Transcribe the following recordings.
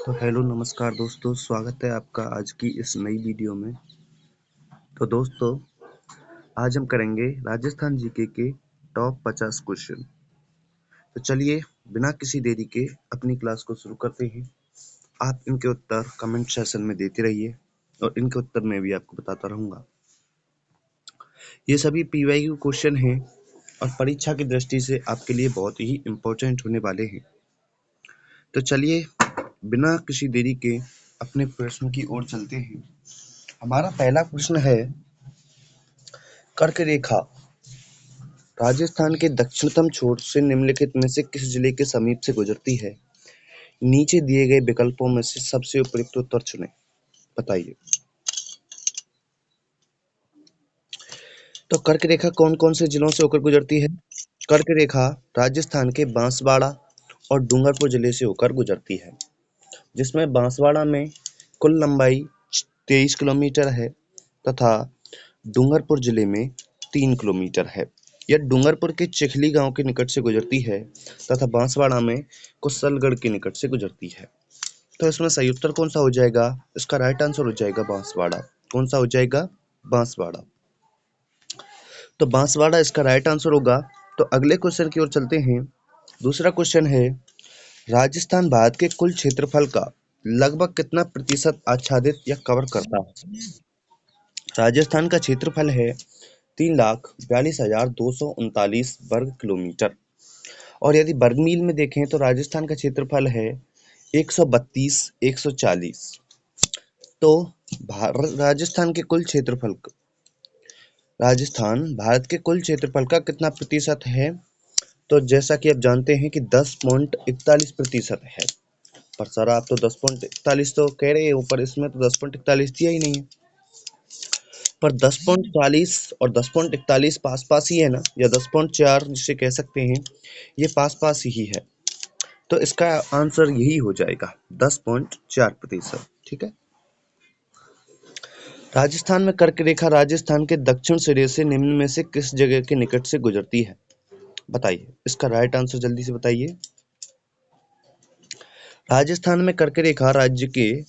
तो हेलो नमस्कार दोस्तों, स्वागत है आपका आज की इस नई वीडियो में। तो दोस्तों, आज हम करेंगे राजस्थान जीके के टॉप 50 क्वेश्चन। तो चलिए बिना किसी देरी के अपनी क्लास को शुरू करते हैं। आप इनके उत्तर कमेंट सेशन में देते रहिए और इनके उत्तर मैं भी आपको बताता रहूँगा। ये सभी पीवाईक्यू क्वेश्चन हैं और परीक्षा की दृष्टि से आपके लिए बहुत ही इम्पोर्टेंट होने वाले हैं। तो चलिए बिना किसी देरी के अपने प्रश्न की ओर चलते हैं। हमारा पहला प्रश्न है, कर्क रेखा राजस्थान के दक्षिणतम छोर से निम्नलिखित में से किस जिले के समीप से गुजरती है? नीचे दिए गए विकल्पों में से सबसे उपयुक्त उत्तर चुनें। बताइए। तो कर्क रेखा कौन कौन से जिलों से होकर गुजरती है? कर्क रेखा राजस्थान के बांसवाड़ा और डूंगरपुर जिले से होकर गुजरती है, जिसमें बांसवाड़ा में कुल लंबाई 23 किलोमीटर है तथा डूंगरपुर जिले में 3 किलोमीटर है। यह डूंगरपुर के चिखली गांव के निकट से गुजरती है तथा बांसवाड़ा में कुशलगढ़ के निकट से गुजरती है। तो इसमें सही उत्तर कौन सा हो जाएगा? इसका राइट आंसर हो जाएगा बांसवाड़ा। कौन सा हो जाएगा? बांसवाड़ा। तो बांसवाड़ा इसका राइट आंसर होगा। तो अगले क्वेश्चन की ओर चलते हैं। दूसरा क्वेश्चन है, राजस्थान भारत के कुल क्षेत्रफल का लगभग कितना प्रतिशत आच्छादित या कवर करता है? राजस्थान का क्षेत्रफल है 3,42,239 वर्ग किलोमीटर और यदि वर्ग मील में देखें तो राजस्थान का क्षेत्रफल है 132,140। तो राजस्थान भारत के कुल क्षेत्रफल का कितना प्रतिशत है? तो जैसा कि आप जानते हैं कि 10.41% है। पर सर आप तो 10.41 तो कह रहे हो, पर इसमें तो 10.41 दिया ही नहीं है। पर 10.40 और 10.41 पास पास ही है ना, या 10.4 जिसे कह सकते हैं, ये पास पास ही है। तो इसका आंसर यही हो जाएगा 10.4%। ठीक है। राजस्थान में कर्क रेखा राजस्थान के दक्षिण सिरे से निम्न में से किस जगह के निकट से गुजरती है? बताइए। इसका राइट आंसर जल्दी से बताइए। राजस्थान में कर्क रेखा राज्य के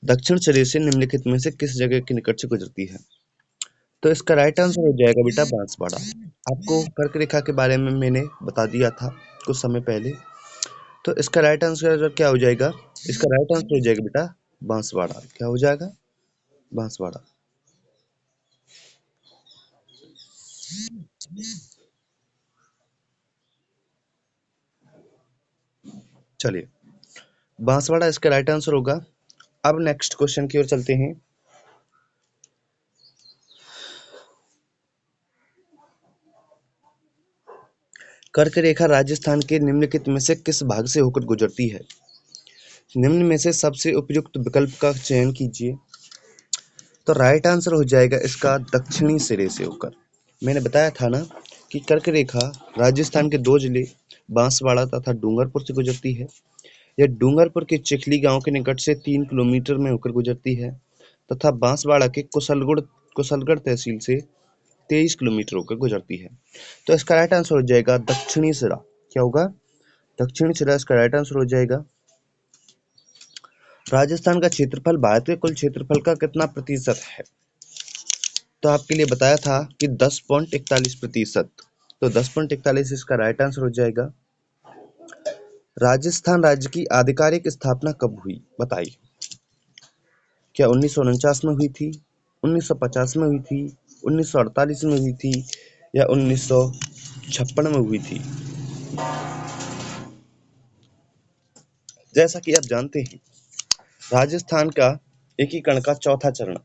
दक्षिण सिरे से निम्नलिखित में से किस जगह के निकट से गुजरती है? तो इसका राइट आंसर हो जाएगा बेटा बांसवाड़ा। आपको कर्क रेखा के बारे में मैंने बता दिया था कुछ समय पहले। तो इसका राइट आंसर क्या हो जाएगा? इसका राइट आंसर हो जाएगा बेटा बांसवाड़ा। क्या हो जाएगा? बांसवाड़ा। चलिए, बांसवाड़ा इसका राइट आंसर होगा। अब नेक्स्ट क्वेश्चन की ओर चलते हैं। कर्क रेखा राजस्थान के निम्नलिखित में से किस भाग से होकर गुजरती है? निम्न में से सबसे उपयुक्त विकल्प का चयन कीजिए। तो राइट आंसर हो जाएगा इसका दक्षिणी सिरे से होकर। मैंने बताया था ना कि कर्क रेखा राजस्थान के दो जिले बांसवाड़ा तथा डूंगरपुर से गुजरती है। यह डूंगरपुर के चिखली गांव के निकट से 3 किलोमीटर में होकर गुजरती है तथा बांसवाड़ा के कुशलगढ़ तहसील से 23 किलोमीटर होकर गुजरती है। तो इसका राइट आंसर हो जाएगा दक्षिणी सिरा। क्या होगा? दक्षिणी सिरा इसका राइट आंसर हो जाएगा। राजस्थान का क्षेत्रफल भारत के कुल क्षेत्रफल का कितना प्रतिशत है? तो आपके लिए बताया था कि 10.41%। तो 10.41 इसका राइट आंसर हो जाएगा। राजस्थान राज्य की आधिकारिक स्थापना कब हुई? बताइए। क्या 1949 में हुई थी, 1950 में हुई थी, 1948 में हुई थी या 1956 में हुई थी? जैसा कि आप जानते हैं, राजस्थान का एकीकरण का चौथा चरण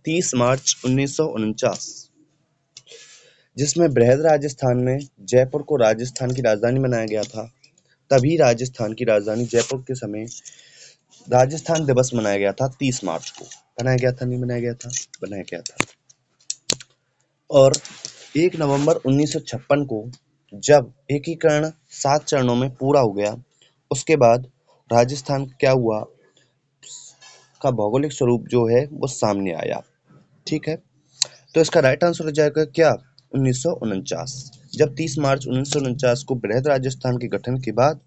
30 मार्च 1949, जिसमें बृहद राजस्थान में जयपुर को राजस्थान की राजधानी बनाया गया था। तभी राजस्थान की राजधानी जयपुर के समय राजस्थान दिवस मनाया गया था। 30 मार्च को बनाया गया था, नहीं बनाया गया था? बनाया गया था। और 1 नवंबर 1956 को जब एकीकरण 7 चरणों में पूरा हो गया, उसके बाद राजस्थान क्या हुआ का भौगोलिक स्वरूप जो है वो सामने आया। ठीक है। तो इसका राइट आंसर हो जाएगा क्या? 1949। जब 30 मार्च 1949 को बृहद राजस्थान के गठन के बाद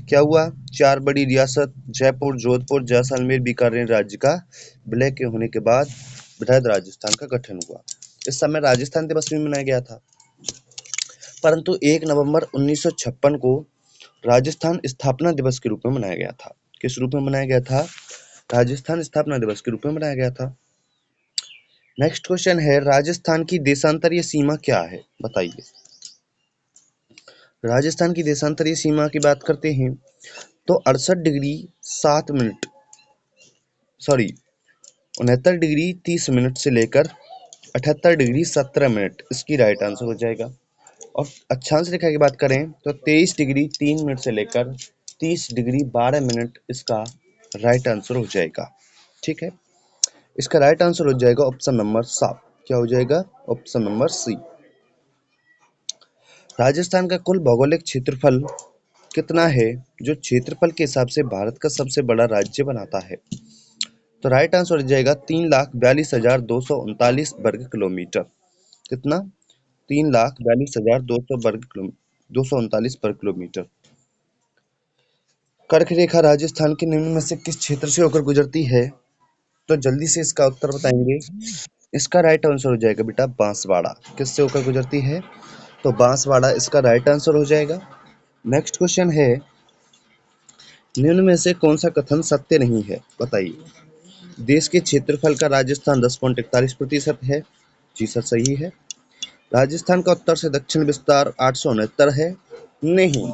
क्या हुआ, 4 बड़ी रियासत जयपुर, जोधपुर, जैसलमेर, बीकानेर राज्य का विलय के होने के बाद बृहद राजस्थान का गठन हुआ। इस समय राजस्थान दिवस भी मनाया गया था, परंतु 1 नवंबर 1956 को राजस्थान स्थापना दिवस के रूप में मनाया गया था। किस रूप में मनाया गया था? राजस्थान स्थापना दिवस के रूप में मनाया गया था। नेक्स्ट क्वेश्चन है, राजस्थान की देशांतरीय सीमा क्या है? बताइए। राजस्थान की देशांतरीय सीमा की बात करते हैं तो 68 डिग्री 7 मिनट 69 डिग्री 30 मिनट से लेकर 78 डिग्री 17 मिनट इसकी राइट आंसर हो जाएगा। और अक्षांश रेखा की बात करें तो 23 डिग्री 3 मिनट से लेकर 30 डिग्री 12 मिनट इसका राइट आंसर हो जाएगा। ठीक है, इसका राइट आंसर हो जाएगा ऑप्शन नंबर 7। क्या हो जाएगा? Option number C. राजस्थान का कुल भौगोलिक क्षेत्रफल कितना है, जो क्षेत्रफल के हिसाब से भारत का सबसे बड़ा राज्य बनाता है? तो राइट आंसर हो जाएगा 3,42,239 वर्ग किलोमीटर। कितना? 3,42,239 वर्ग किलोमीटर। कर्क रेखा राजस्थान के निम्न में से किस क्षेत्र से होकर गुजरती है? तो जल्दी से इसका उत्तर बताएंगे। इसका राइट आंसर हो जाएगा बेटा बांसवाड़ा। किससे होकर गुजरती है? तो बांसवाड़ा इसका राइट आंसर हो जाएगा। नेक्स्ट क्वेश्चन है, निम्न में से कौन सा कथन सत्य नहीं है? बताइए। देश के क्षेत्रफल का राजस्थान 10.41% है। जी सर, सही है। राजस्थान का उत्तर से दक्षिण विस्तार 869 है। नहीं,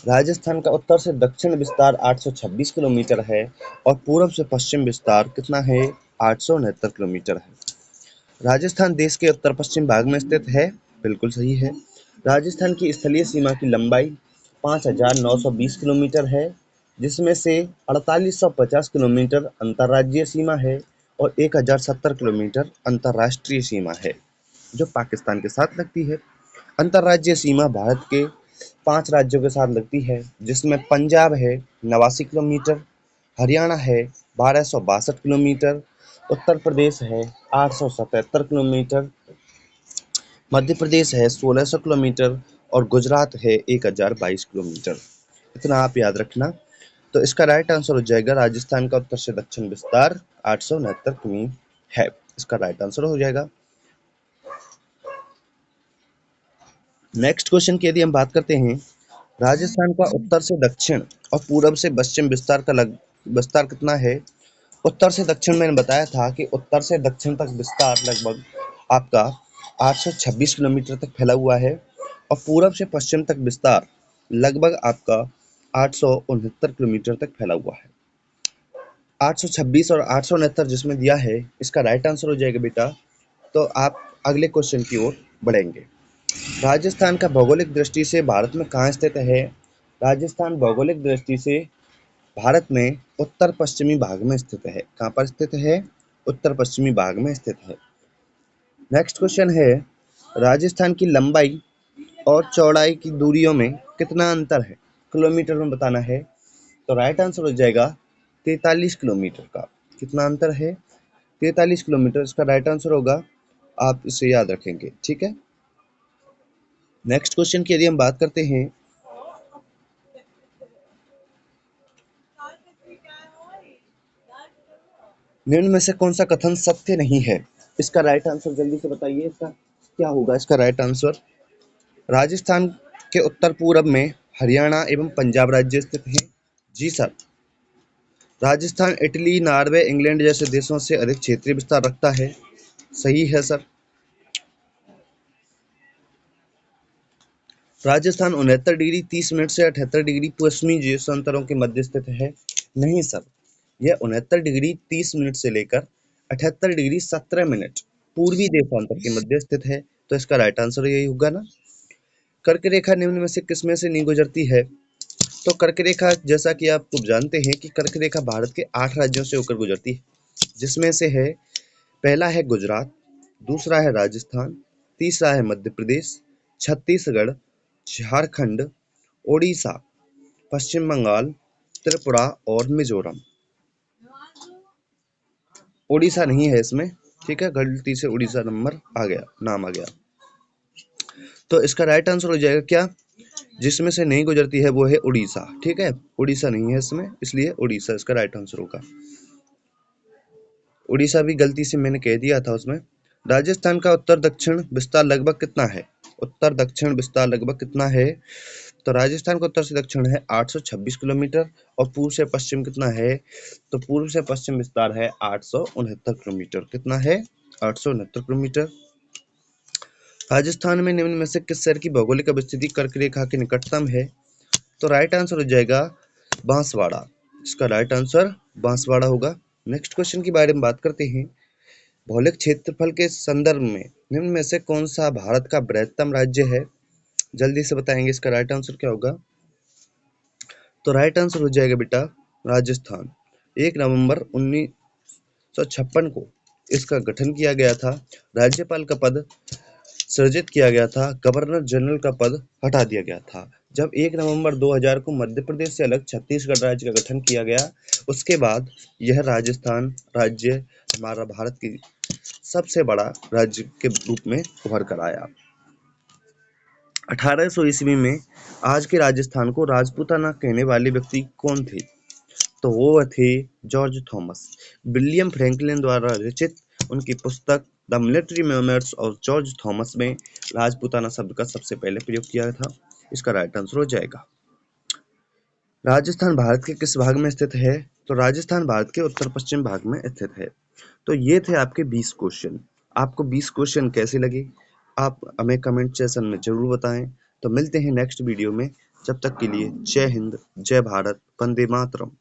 राजस्थान का उत्तर से दक्षिण विस्तार 826 किलोमीटर है और पूर्व से पश्चिम विस्तार कितना है? 869 किलोमीटर है। राजस्थान देश के उत्तर पश्चिम भाग में स्थित है। बिल्कुल सही है। राजस्थान की स्थलीय सीमा की लंबाई 5,920 किलोमीटर है, जिसमें से 4,850 किलोमीटर अंतर्राज्यीय सीमा है और 1,070 किलोमीटर अंतर्राष्ट्रीय सीमा है, जो पाकिस्तान के साथ लगती है। अंतर्राज्यीय सीमा भारत के 5 राज्यों के साथ लगती है, जिसमें पंजाब है 89 किलोमीटर, हरियाणा है 1262 किलोमीटर, उत्तर प्रदेश है 877 किलोमीटर, मध्य प्रदेश है 1600 किलोमीटर और गुजरात है 1022 किलोमीटर। इतना आप याद रखना। तो इसका राइट आंसर हो जाएगा राजस्थान का उत्तर से दक्षिण विस्तार 869 किमी है। इसका राइट आंसर हो जाएगा। नेक्स्ट क्वेश्चन की यदि हम बात करते हैं, राजस्थान का उत्तर से दक्षिण और पूरब से पश्चिम विस्तार कितना है? उत्तर से दक्षिण मैंने बताया था कि उत्तर से दक्षिण तक विस्तार लगभग आपका 826 किलोमीटर तक फैला हुआ है और पूरब से पश्चिम तक विस्तार लगभग आपका 869 किलोमीटर तक फैला हुआ है। 826 और 869 जिसमें दिया है, इसका राइट आंसर हो जाएगा बेटा। तो आप अगले क्वेश्चन की ओर बढ़ेंगे। राजस्थान का भौगोलिक दृष्टि से भारत में कहाँ स्थित है? राजस्थान भौगोलिक दृष्टि से भारत में उत्तर पश्चिमी भाग में स्थित है। कहाँ पर स्थित है? उत्तर पश्चिमी भाग में स्थित है। नेक्स्ट क्वेश्चन है, राजस्थान की लंबाई और चौड़ाई की दूरियों में कितना अंतर है? किलोमीटर में बताना है। तो राइट आंसर हो जाएगा 43 किलोमीटर का। कितना अंतर है? 43 किलोमीटर इसका राइट आंसर होगा। आप इसे याद रखेंगे, ठीक है। नेक्स्ट क्वेश्चन की यदि हम बात करते हैं, निम्न में से कौन सा कथन सत्य नहीं है? इसका राइट आंसर जल्दी से बताइए। इसका क्या होगा? इसका राइट आंसर, राजस्थान के उत्तर पूर्व में हरियाणा एवं पंजाब राज्य स्थित हैं। जी sir. Rajasthan Italy, Norway, England जैसे देशों से अधिक क्षेत्रीय विस्तार रखता है। सही है सर। राजस्थान 69 डिग्री 30 मिनट से 78 डिग्री पश्चिमी देशांतरों के मध्य स्थित है। नहीं सर, यह 69 डिग्री 30 मिनट से लेकर 78 डिग्री 17 मिनट पूर्वी देशांतर के मध्य स्थित है। तो इसका राइट आंसर यही होगा ना। कर्क रेखा निम्न में से किसमें से नहीं गुजरती है? तो कर्क रेखा, जैसा कि आप जानते हैं कि कर्क रेखा भारत के 8 राज्यों से होकर गुजरती है, जिसमें से है पहला है गुजरात, दूसरा है राजस्थान, तीसरा है मध्य प्रदेश, छत्तीसगढ़, झारखंड, ओडिशा, पश्चिम बंगाल, त्रिपुरा और मिजोरम। ओडिशा नहीं है इसमें, ठीक है, गलती से उड़ीसा नंबर आ गया, नाम आ गया। तो इसका राइट आंसर हो जाएगा क्या, जिसमें से नहीं गुजरती है वो है उड़ीसा। ठीक है, उड़ीसा नहीं है इसमें, इसलिए उड़ीसा इसका राइट आंसर होगा। उड़ीसा भी गलती से मैंने कह दिया था उसमें। राजस्थान का उत्तर दक्षिण विस्तार लगभग कितना है? उत्तर दक्षिण विस्तार लगभग कितना है? तो राजस्थान का उत्तर से दक्षिण है 826 किलोमीटर, और पूर्व से पश्चिम कितना है? तो पूर्व से पश्चिम विस्तार है 869 किलोमीटर। कितना है? 869 किलोमीटर। राजस्थान में निम्न में से किस शहर की भौगोलिक स्थिति कर्क रेखा के निकटतम है? तो राइट आंसर हो जाएगा बांसवाड़ा। इसका राइट आंसर बांसवाड़ा होगा। नेक्स्ट क्वेश्चन के बारे में बात करते हैं। भौगोलिक क्षेत्रफल के संदर्भ में निम्न में से कौन सा भारत का बृहत्तम राज्य है? जल्दी से बताएंगे इसका राइट आंसर क्या होगा। तो राइट आंसर हो जाएगा बेटा राजस्थान। 1 नवंबर 1956 को इसका गठन किया गया था। राज्यपाल का पद सृजित किया गया था। गवर्नर जनरल का पद हटा दिया गया था। जब 1 नवंबर 2000 को मध्य प्रदेश से अलग छत्तीसगढ़ राज्य का गठन किया गया, उसके बाद यह राजस्थान राज्य हमारा भारत की सबसे बड़ा राज्य के रूप में उभर कर आया। 1800 ईस्वी में आज के राजस्थान को राजपूताना कहने वाले व्यक्ति कौन थे? तो वो थे जॉर्ज थॉमस। विलियम फ्रैंकलिन द्वारा रचित उनकी पुस्तक the military memoirs of George Thomas में राजपूताना शब्द का सबसे पहले प्रयोग किया था। इसका राइट आंसर हो जाएगा। राजस्थान भारत के किस भाग में स्थित है? तो राजस्थान भारत के उत्तर पश्चिम भाग में स्थित है। तो ये थे आपके 20 क्वेश्चन। आपको 20 क्वेश्चन कैसे लगे आप हमें कमेंट सेक्शन में जरूर बताएं। तो मिलते हैं नेक्स्ट वीडियो में। जब तक के लिए जय हिंद, जय भारत, वंदे मातरम।